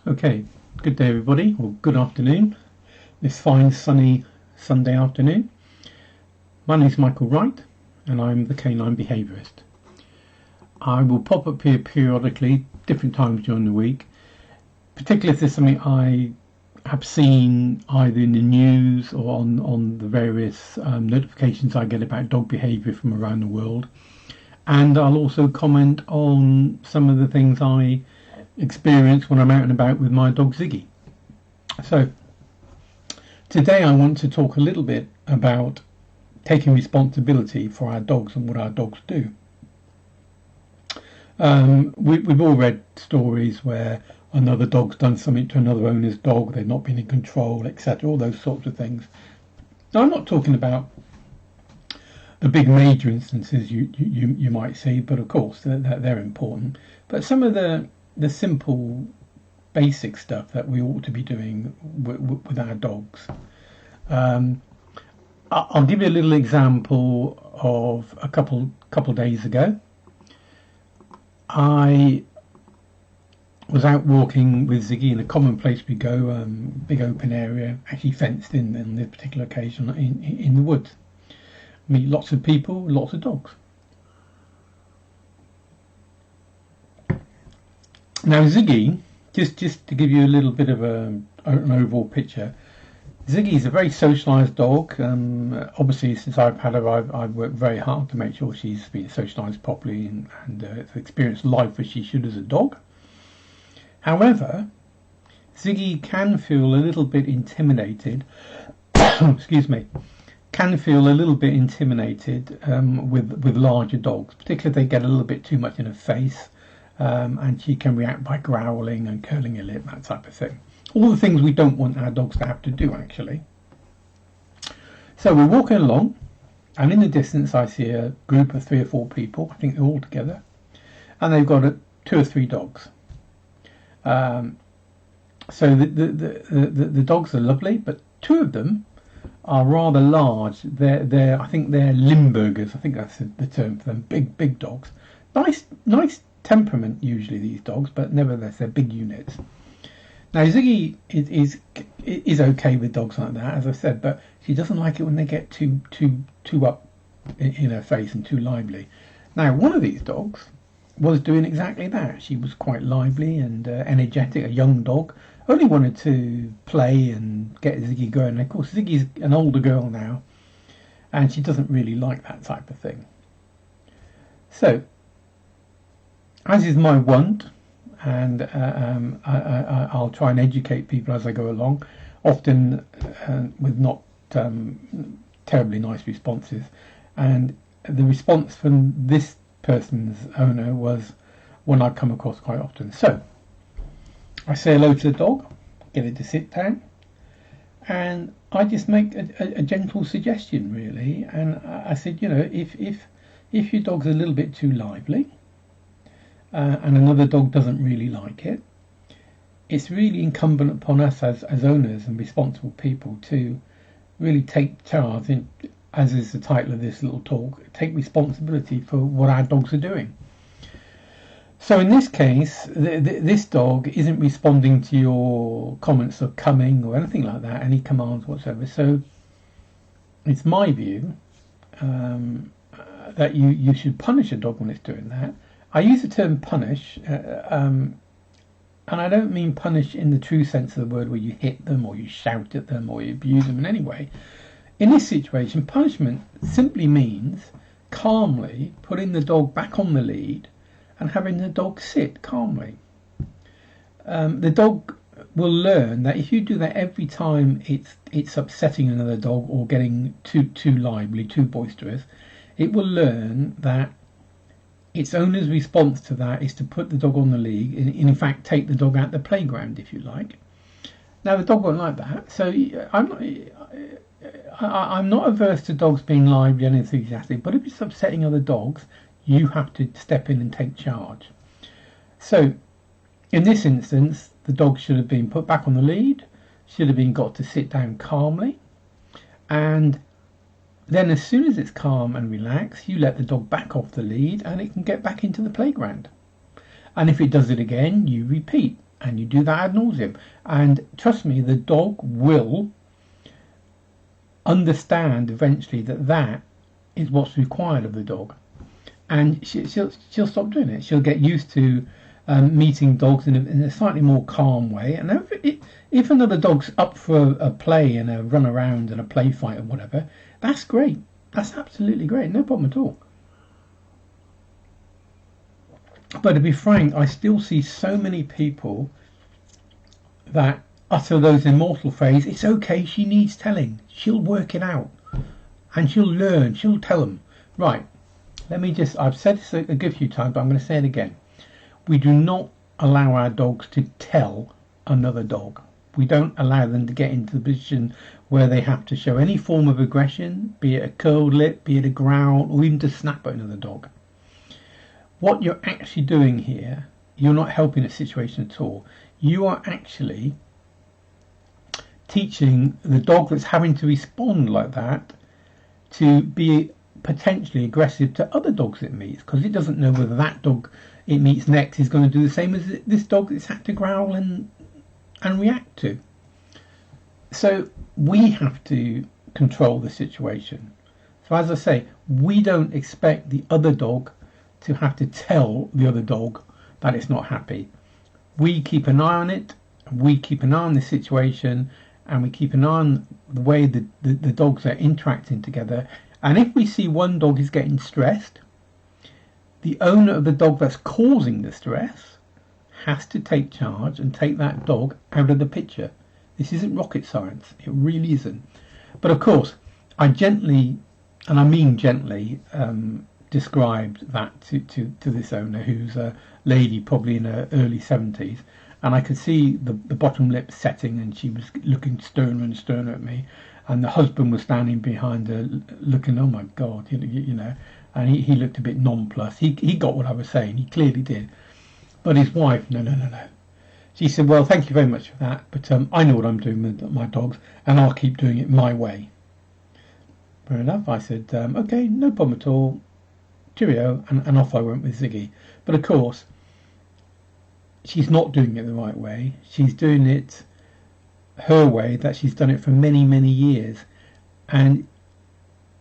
Okay, good day everybody, or good afternoon, this fine sunny Sunday afternoon. My name is Michael Wright and I'm the canine behaviourist. I will pop up here periodically, different times during the week, particularly if there's something I have seen either in the news or on the various notifications I get about dog behaviour from around the world. And I'll also comment on some of the things I experience when I'm out and about with my dog Ziggy. So today I want to talk a little bit about taking responsibility for our dogs and what our dogs do. We've all read stories where another dog's done something to another owner's dog, they've not been in control, etc., all those sorts of things. Now, I'm not talking about the big major instances you might see, but of course they're important. But some of the simple basic stuff that we ought to be doing with our dogs. I'll give you a little example of a couple days ago. I was out walking with Ziggy in a common place we go, big open area, actually fenced in on this particular occasion in the woods. Meet lots of people, lots of dogs. Now Ziggy, just to give you a little bit of an overall picture, Ziggy is a very socialised dog. Obviously, since I've had her, I've worked very hard to make sure she's been socialised properly and experienced life as she should as a dog. However, Ziggy can feel a little bit intimidated. Excuse me. Can feel a little bit intimidated with larger dogs, particularly if they get a little bit too much in her face. And she can react by growling and curling her lip, that type of thing. All the things we don't want our dogs to have to do, actually. So we're walking along, and in the distance I see a group of 3 or 4 people, I think they're all together, and they've got 2 or 3 dogs. So the dogs are lovely, but 2 of them are rather large. I think they're Limburgers. I think that's the term for them. Big dogs. Nice temperament usually, these dogs, but nevertheless they're big units. Now Ziggy is okay with dogs like that, as I said, but she doesn't like it when they get too up in her face and too lively. Now one of these dogs was doing exactly that. She was quite lively and energetic, a young dog, only wanted to play and get Ziggy going. And of course Ziggy's an older girl now and she doesn't really like that type of thing. So as is my want, and I'll try and educate people as I go along, often with not terribly nice responses. And the response from this person's owner was one I come across quite often. So I say hello to the dog, get it to sit down, and I just make a gentle suggestion, really. And I said, if your dog's a little bit too lively, and another dog doesn't really like it, it's really incumbent upon us as owners and responsible people to really take charge, as is the title of this little talk, take responsibility for what our dogs are doing. So in this case, this dog isn't responding to your comments of coming or anything like that, any commands whatsoever. So it's my view that you should punish a dog when it's doing that. I use the term punish, and I don't mean punish in the true sense of the word, where you hit them or you shout at them or you abuse them in any way. In this situation, punishment simply means calmly putting the dog back on the lead and having the dog sit calmly. The dog will learn that if you do that every time it's upsetting another dog or getting too lively, too boisterous, it will learn that its owner's response to that is to put the dog on the lead, in fact take the dog out the playground, if you like. Now the dog won't like that, so I'm not averse to dogs being lively and enthusiastic, but if it's upsetting other dogs, you have to step in and take charge. So in this instance, the dog should have been put back on the lead, should have been got to sit down calmly, and then as soon as it's calm and relaxed, you let the dog back off the lead and it can get back into the playground. And if it does it again, you repeat. and you do that ad nauseum. And trust me, the dog will understand eventually that that is what's required of the dog, and she'll stop doing it. She'll get used to meeting dogs in a slightly more calm way. And if another dog's up for a play and a run around and a play fight or whatever, that's great. That's absolutely great. No problem at all. But to be frank, I still see so many people that utter those immortal phrases. It's okay, she needs telling. She'll work it out. And she'll learn. She'll tell them. Right, I've said this a good few times, but I'm going to say it again. We do not allow our dogs to tell another dog. We don't allow them to get into the position where they have to show any form of aggression, be it a curled lip, be it a growl, or even to snap at another dog. What you're actually doing here, you're not helping the situation at all. You are actually teaching the dog that's having to respond like that to be potentially aggressive to other dogs it meets, because it doesn't know whether that dog it meets next is going to do the same as this dog that's had to growl and react to. So we have to control the situation. So as I say, we don't expect the other dog to have to tell the other dog that it's not happy. We keep an eye on it, we keep an eye on the situation, and we keep an eye on the way the dogs are interacting together. And if we see one dog is getting stressed, the owner of the dog that's causing the stress has to take charge and take that dog out of the picture. This isn't rocket science. It really isn't. But of course, I gently, and I mean gently, described that to this owner, who's a lady probably in her early 70s, and I could see the bottom lip setting, and she was looking sterner and sterner at me, and the husband was standing behind her looking, oh my God, you know, and he looked a bit nonplussed. He got what I was saying, he clearly did. But his wife, no. She said, well, thank you very much for that, but I know what I'm doing with my dogs, and I'll keep doing it my way. Fair enough. I said, okay, no problem at all. Cheerio, and off I went with Ziggy. But of course, she's not doing it the right way. She's doing it her way, that she's done it for many, many years. And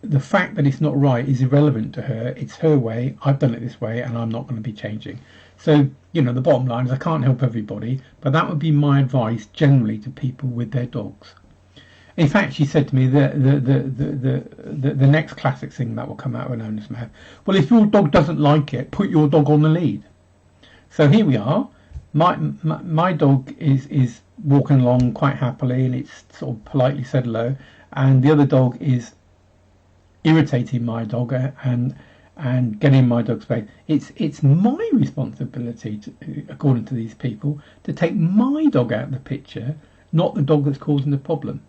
the fact that it's not right is irrelevant to her. It's her way. I've done it this way, and I'm not going to be changing. So, you know, the bottom line is I can't help everybody, but that would be my advice generally to people with their dogs. In fact, she said to me the next classic thing that will come out of an owner's mouth. Well, if your dog doesn't like it, put your dog on the lead. So here we are. My dog is walking along quite happily, and it's sort of politely said hello, and the other dog is irritating my dog and getting my dog's space. It's my responsibility, according to these people, to take my dog out of the picture, not the dog that's causing the problem.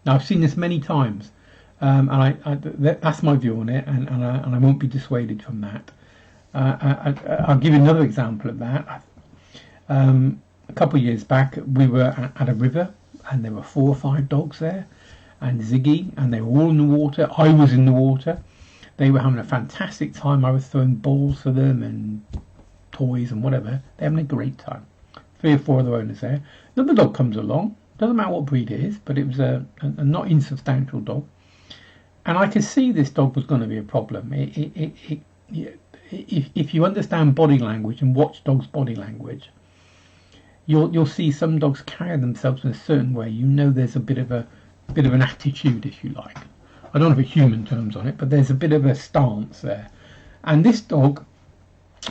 Now, I've seen this many times, and that's my view on it, and I won't be dissuaded from that. I'll give you another example of that. A couple of years back, we were at a river, and there were 4 or 5 dogs there, and Ziggy, and they were all in the water. I was in the water. They were having a fantastic time. I was throwing balls for them and toys and whatever. They're having a great time. 3 or 4 other owners there. Another dog comes along. Doesn't matter what breed it is, but it was a not insubstantial dog. And I could see this dog was going to be a problem. If you understand body language and watch dogs' body language, you'll see some dogs carry themselves in a certain way. You know, there's a bit of an attitude, if you like. I don't have a human terms on it, but there's a bit of a stance there. And this dog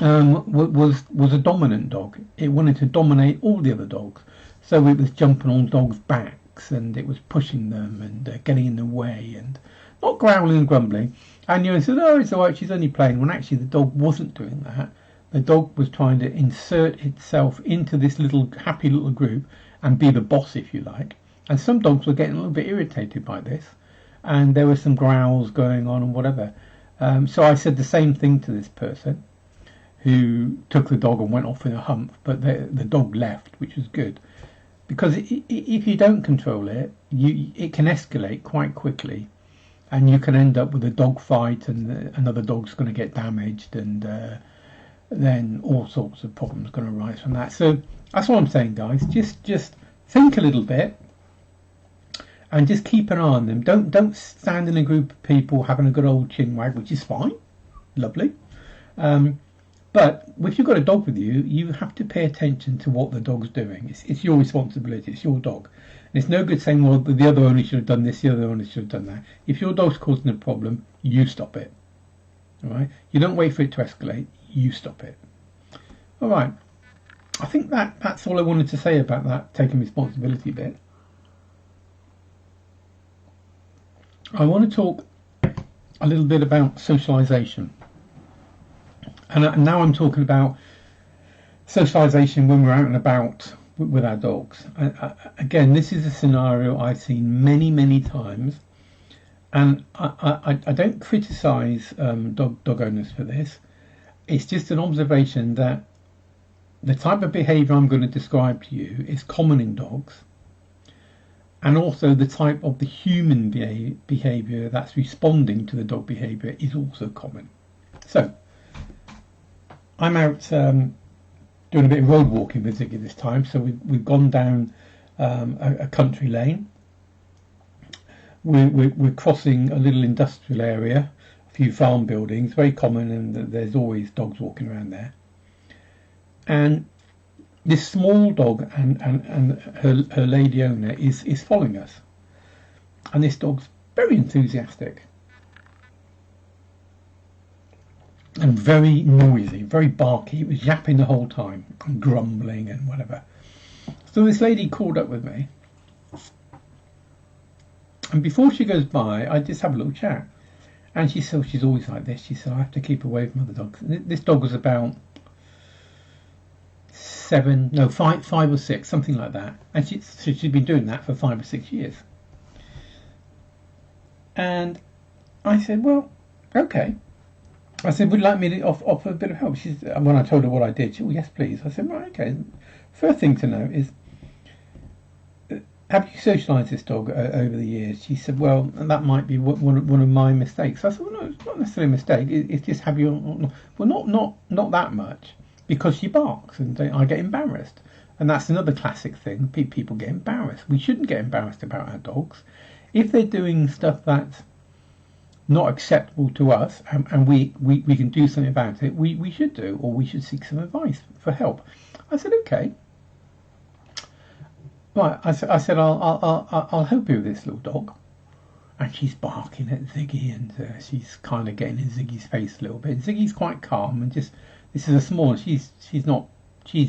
was a dominant dog. It wanted to dominate all the other dogs. So it was jumping on dogs' backs, and it was pushing them and getting in the way, and not growling and grumbling. And you said, oh, it's all right, she's only playing. When actually the dog wasn't doing that. The dog was trying to insert itself into this happy little group and be the boss, if you like. And some dogs were getting a little bit irritated by this, and there were some growls going on and whatever. So I said the same thing to this person, who took the dog and went off in a hump, but the dog left, which was good. Because if you don't control it, it can escalate quite quickly, and you can end up with a dog fight, and another dog's going to get damaged, and then all sorts of problems going to arise from that. So That's what I'm saying, guys. Just think a little bit and just keep an eye on them. Don't stand in a group of people having a good old chin wag, which is fine, lovely. But if you've got a dog with you, you have to pay attention to what the dog's doing. It's your responsibility. It's your dog. And it's no good saying, well, the other owner should have done this, the other owner should have done that. If your dog's causing a problem, you stop it. All right? You don't wait for it to escalate. You stop it. All right. I think that's all I wanted to say about that taking responsibility bit. I want to talk a little bit about socialisation. And now I'm talking about socialisation when we're out and about with our dogs. Again, this is a scenario I've seen many times, and I don't criticise dog owners for this. It's just an observation that the type of behaviour I'm going to describe to you is common in dogs, and also the type of the human behaviour that's responding to the dog behaviour is also common. So I'm out doing a bit of road walking with Ziggy this time, so we've gone down a country lane. We're crossing a little industrial area, a few farm buildings, very common, and there's always dogs walking around there. And this small dog and her lady owner is following us, and this dog's very enthusiastic and very noisy, very barky. It was yapping the whole time and grumbling and whatever. So this lady called up with me, and before she goes by, I just have a little chat. And she said, she's always like this. She said, I have to keep away from other dogs. This dog was about 5 or 6, something like that. And she'd been doing that for 5 or 6 years. And I said, well, okay. I said, would you like me to offer a bit of help? When I told her what I did, she said, oh, yes, please. I said, right, okay. First thing to know is, have you socialised this dog over the years? She said, well, that might be one of my mistakes. I said, well, no, it's not necessarily a mistake. It's just have you... Well, not that much, because she barks and I get embarrassed. And that's another classic thing. People get embarrassed. We shouldn't get embarrassed about our dogs. If they're doing stuff that's not acceptable to us and we can do something about it, we should do, or we should seek some advice for help. I said, okay. Right, I said I'll help you with this little dog. And she's barking at Ziggy, and she's kind of getting in Ziggy's face a little bit. Ziggy's quite calm and just, this is a small, she's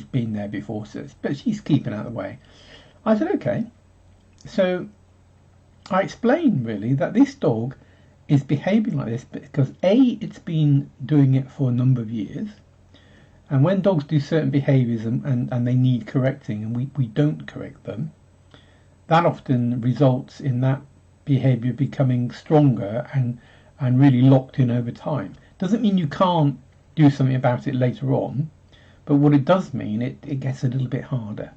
been there before, but she's keeping out of the way. I said, okay. So I explained really that this dog is behaving like this because it's been doing it for a number of years. And when dogs do certain behaviours and they need correcting and we don't correct them, that often results in that behaviour becoming stronger and really locked in over time. Doesn't mean you can't do something about it later on, but what it does mean, it gets a little bit harder.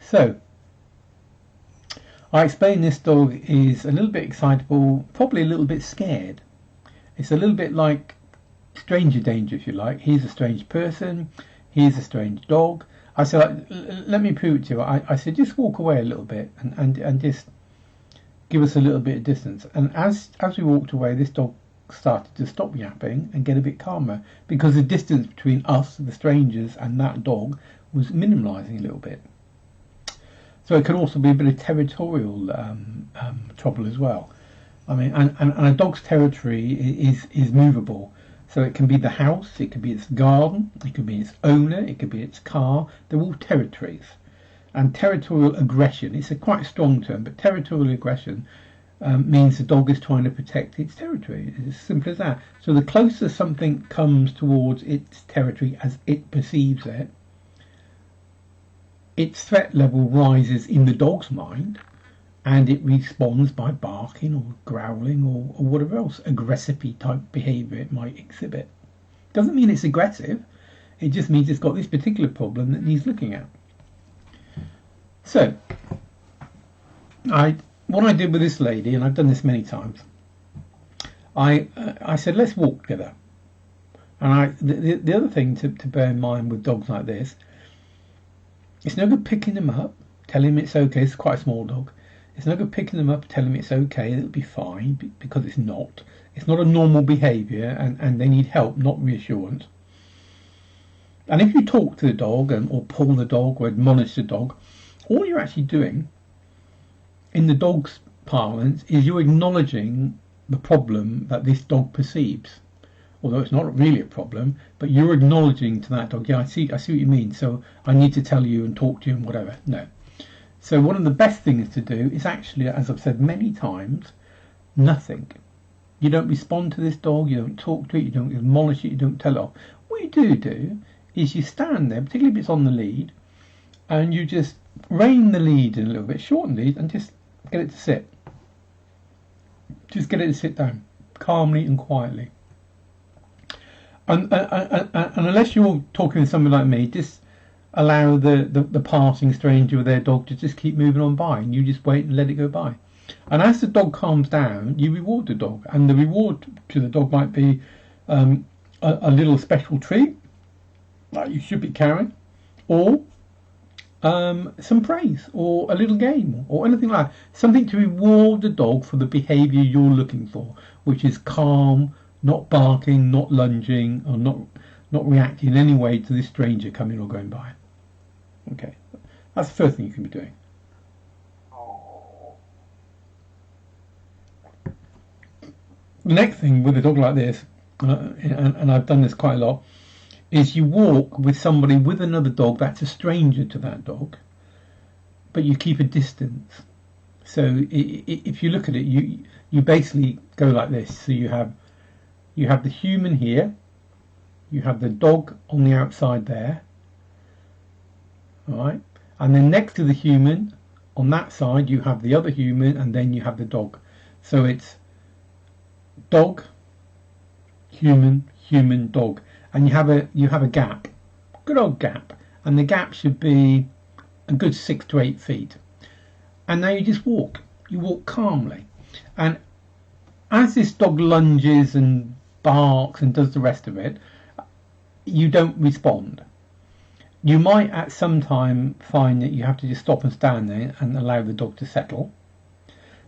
So I explained this dog is a little bit excitable, probably a little bit scared. It's a little bit like stranger danger, if you like. He's a strange person, he's a strange dog. I said, let me prove it to you. I said, just walk away a little bit and just give us a little bit of distance. And as we walked away, this dog started to stop yapping and get a bit calmer, because the distance between us, the strangers, and that dog was minimalising a little bit. So it can also be a bit of territorial trouble as well. I mean, and a dog's territory is movable. So it can be the house, it could be its garden, it could be its owner, it could be its car. They're all territories. And territorial aggression, it's a quite strong term, but territorial aggression means the dog is trying to protect its territory. It's as simple as that. So the closer something comes towards its territory as it perceives it, its threat level rises in the dog's mind, and it responds by barking or growling or whatever else aggressive type behaviour it might exhibit. Doesn't mean it's aggressive, it just means it's got this particular problem that needs looking at. So what I did with this lady, and I've done this many times, I said, let's walk together. And the other thing to bear in mind with dogs like this, It's no good picking them up, telling him it's okay. It's quite a small dog. It's no good picking them up, telling him it's okay, it'll be fine, because it's not. It's not a normal behaviour, and they need help, not reassurance. And if you talk to the dog or pull the dog or admonish the dog, all you're actually doing in the dog's parlance is you're acknowledging the problem that this dog perceives. Although it's not really a problem, but you're acknowledging to that dog, yeah, I see what you mean, so I need to tell you and talk to you and whatever. No. So one of the best things to do is actually, as I've said many times, nothing. You don't respond to this dog, you don't talk to it, you don't admonish it, you don't tell it off. What you do is you stand there, particularly if it's on the lead, and you just rein the lead in a little bit, shorten the lead, and just get it to sit. Just get it to sit down, calmly and quietly. And unless you're talking to somebody like me, just allow the passing stranger with their dog to just keep moving on by, and you just wait and let it go by. And as the dog calms down, you reward the dog, and the reward to the dog might be a little special treat that you should be carrying, or some praise, or a little game, or anything like that. Something to reward the dog for the behaviour you're looking for, which is calm, not barking, not lunging, or not reacting in any way to this stranger coming or going by. Okay, that's the first thing you can be doing. The next thing with a dog like this, and I've done this quite a lot, is you walk with somebody, with another dog that's a stranger to that dog, but you keep a distance. So if you look at it, you basically go like this. So you have the human here, you have the dog on the outside there, all right, and then next to the human on that side you have the other human, and then you have the dog. So it's dog, human, human, dog, and you have a gap, good old gap, and the gap should be a good 6 to 8 feet. And now you just walk. You walk calmly, and as this dog lunges and barks and does the rest of it, you don't respond. You might at some time find that you have to just stop and stand there and allow the dog to settle,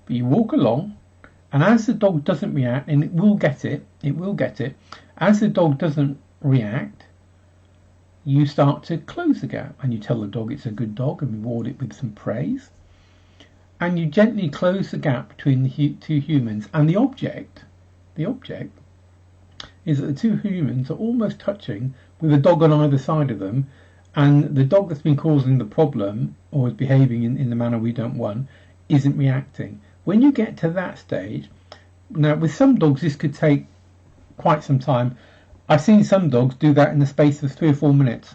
but you walk along, and as the dog doesn't react, and it will get it, as the dog doesn't react, you start to close the gap, and you tell the dog it's a good dog and reward it with some praise, and you gently close the gap between the two humans. And the object is that the two humans are almost touching, with a dog on either side of them, and the dog that's been causing the problem or is behaving in the manner we don't want isn't reacting. When you get to that stage, now with some dogs this could take quite some time. I've seen some dogs do that in the space of 3 or 4 minutes.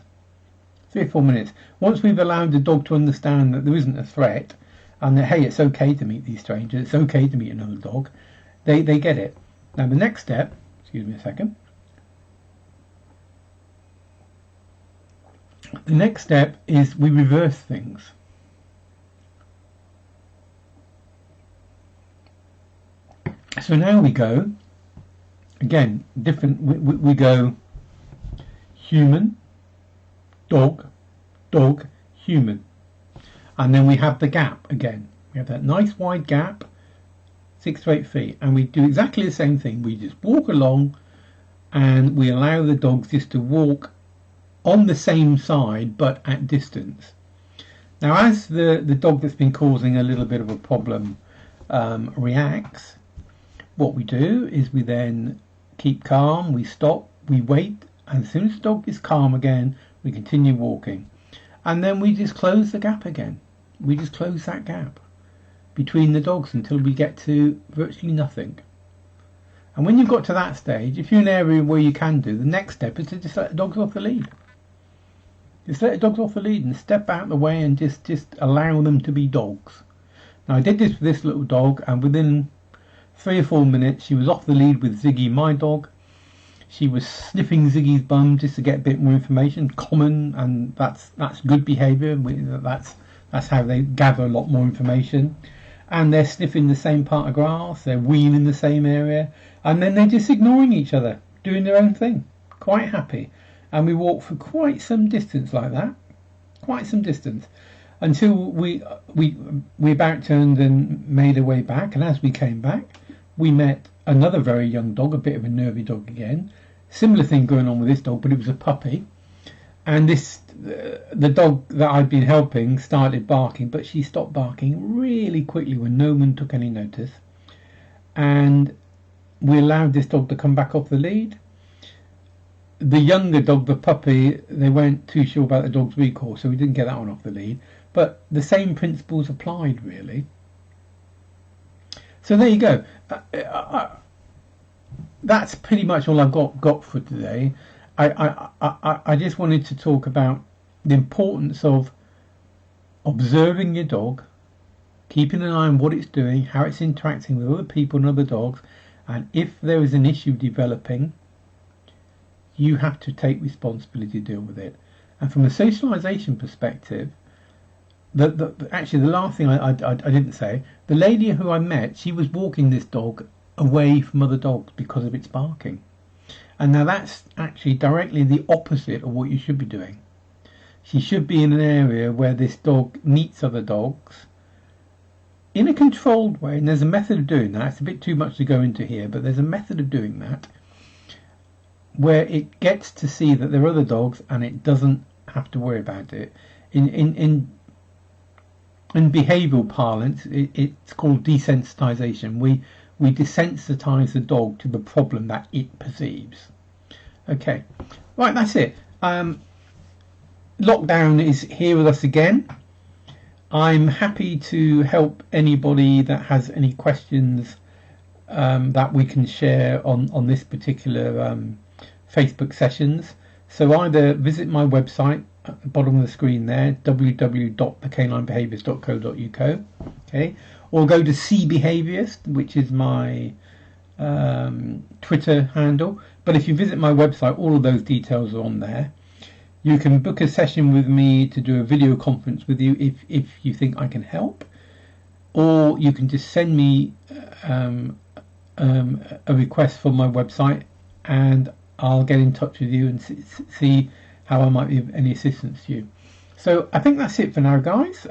3 or 4 minutes. Once we've allowed the dog to understand that there isn't a threat, and that, hey, it's okay to meet these strangers, it's okay to meet another dog, they get it. Now the next step, excuse me a second, the next step is we reverse things. So now we go, again, different, we go human, dog, dog, human. And then we have the gap again. We have that nice wide gap, 6 to 8 feet. And we do exactly the same thing. We just walk along, and we allow the dogs just to walk on the same side, but at distance. Now, as the dog that's been causing a little bit of a problem reacts, what we do is we then keep calm, we stop, we wait, and as soon as the dog is calm again, we continue walking. And then we just close the gap again. We just close that gap between the dogs until we get to virtually nothing. And when you've got to that stage, if you're in an area where you can do, the next step is to just let the dogs off the lead. Just let the dogs off the lead and step out of the way and just allow them to be dogs. Now I did this with this little dog, and within 3 or 4 minutes she was off the lead with Ziggy, my dog. She was sniffing Ziggy's bum just to get a bit more information, common, and that's good behaviour. That's how they gather a lot more information. And they're sniffing the same part of grass, they're weeing in the same area, and then they're just ignoring each other, doing their own thing, quite happy. And we walked for quite some distance like that, quite some distance, until we about turned and made our way back. And as we came back, we met another very young dog, a bit of a nervy dog again. Similar thing going on with this dog, but it was a puppy. And the dog that I'd been helping started barking, but she stopped barking really quickly when no one took any notice. And we allowed this dog to come back off the lead. The younger dog, the puppy, they weren't too sure about the dog's recall, so we didn't get that one off the lead. But the same principles applied, really. So there you go. That's pretty much all I've got for today. I just wanted to talk about the importance of observing your dog, keeping an eye on what it's doing, how it's interacting with other people and other dogs, and if there is an issue developing, you have to take responsibility to deal with it. And from a socialisation perspective, actually the last thing I didn't say, the lady who I met, she was walking this dog away from other dogs because of its barking. And now that's actually directly the opposite of what you should be doing. She should be in an area where this dog meets other dogs in a controlled way, and there's a method of doing that. It's a bit too much to go into here, but there's a method of doing that where it gets to see that there are other dogs and it doesn't have to worry about it. In behavioural parlance, it's called desensitization. We desensitize the dog to the problem that it perceives. Okay, right, that's it. Lockdown is here with us again. I'm happy to help anybody that has any questions that we can share on this particular Facebook sessions. So either visit my website at the bottom of the screen there, www.thecaninebehaviourist.co.uk, okay, or go to C Behaviourist, which is my Twitter handle. But if you visit my website, all of those details are on there. You can book a session with me to do a video conference with you if you think I can help, or you can just send me a request from my website and I'll get in touch with you and see how I might be of any assistance to you. So I think that's it for now, guys.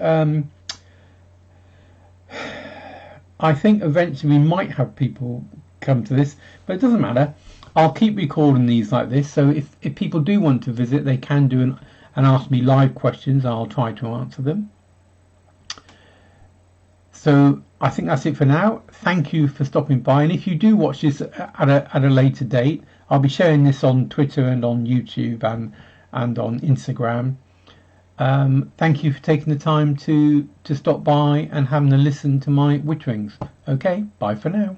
I think eventually we might have people come to this, but it doesn't matter. I'll keep recording these like this, so if people do want to visit, they can do and ask me live questions. I'll try to answer them. So I think that's it for now. Thank you for stopping by, and if you do watch this at a later date, I'll be sharing this on Twitter and on YouTube and on Instagram. Thank you for taking the time to stop by and having a listen to my witterings. Okay, bye for now.